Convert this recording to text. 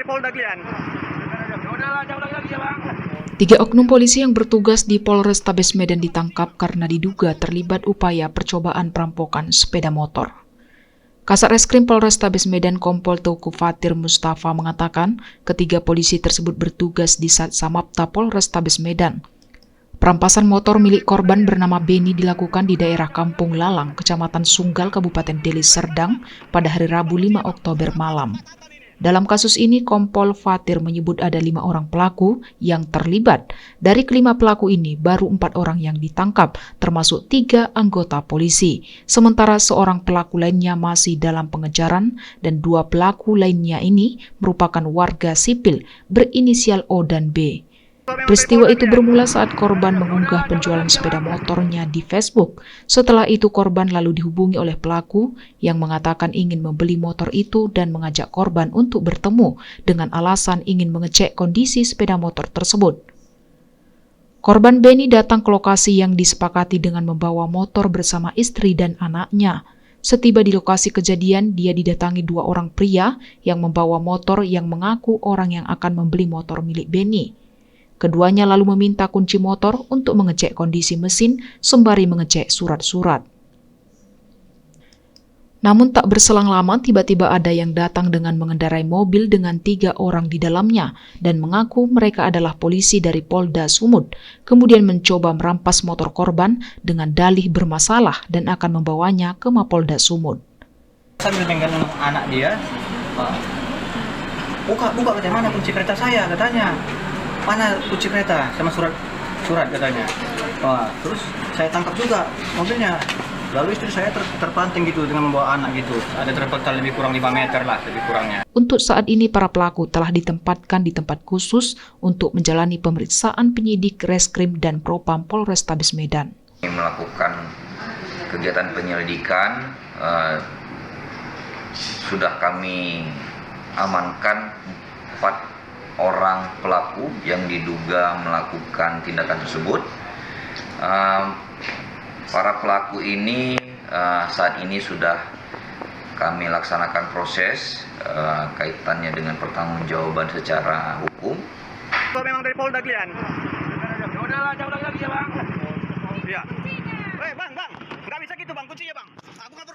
dari Polda Klian. Tiga oknum polisi yang bertugas di Polrestabes Medan ditangkap karena diduga terlibat upaya percobaan perampokan sepeda motor. Kasat Reskrim Polrestabes Medan Kompol Teuku Fatir Mustafa mengatakan ketiga polisi tersebut bertugas di Satsamapta Polrestabes Medan. Perampasan motor milik korban bernama Beni dilakukan di daerah Kampung Lalang, Kecamatan Sunggal, Kabupaten Deli Serdang pada hari Rabu 5 Oktober malam. Dalam kasus ini, Kompol Fatir menyebut ada 5 orang pelaku yang terlibat. Dari kelima pelaku ini, baru 4 orang yang ditangkap, termasuk 3 anggota polisi. Sementara seorang pelaku lainnya masih dalam pengejaran dan 2 pelaku lainnya ini merupakan warga sipil berinisial O dan B. Peristiwa itu bermula saat korban mengunggah penjualan sepeda motornya di Facebook. Setelah itu korban lalu dihubungi oleh pelaku yang mengatakan ingin membeli motor itu dan mengajak korban untuk bertemu dengan alasan ingin mengecek kondisi sepeda motor tersebut. Korban Beni datang ke lokasi yang disepakati dengan membawa motor bersama istri dan anaknya. Setiba di lokasi kejadian, dia didatangi 2 orang pria yang membawa motor yang mengaku orang yang akan membeli motor milik Beni. Keduanya lalu meminta kunci motor untuk mengecek kondisi mesin sembari mengecek surat-surat. Namun tak berselang lama tiba-tiba ada yang datang dengan mengendarai mobil dengan 3 orang di dalamnya dan mengaku mereka adalah polisi dari Polda Sumut, kemudian mencoba merampas motor korban dengan dalih bermasalah dan akan membawanya ke Mapolda Sumut. Sambil pegang anak dia, buka katanya, mana kunci kereta saya katanya. Mana kunci kereta sama surat katanya. Wah, terus saya tangkap juga mobilnya. Lalu istri saya terpanting gitu dengan membawa anak gitu. Ada terpental lebih kurang 5 meter lah lebih kurangnya. Untuk saat ini para pelaku telah ditempatkan di tempat khusus untuk menjalani pemeriksaan penyidik Reskrim dan Propam Polrestabes Medan. Melakukan kegiatan penyelidikan, sudah kami amankan 4 orang pelaku yang diduga melakukan tindakan tersebut. Para pelaku ini saat ini sudah kami laksanakan proses kaitannya dengan pertanggungjawaban secara hukum. Memang dari Polda Klian. Jauh lagi ya bang. Iya. Bang, nggak bisa gitu bang, kuncinya bang. Aku nggak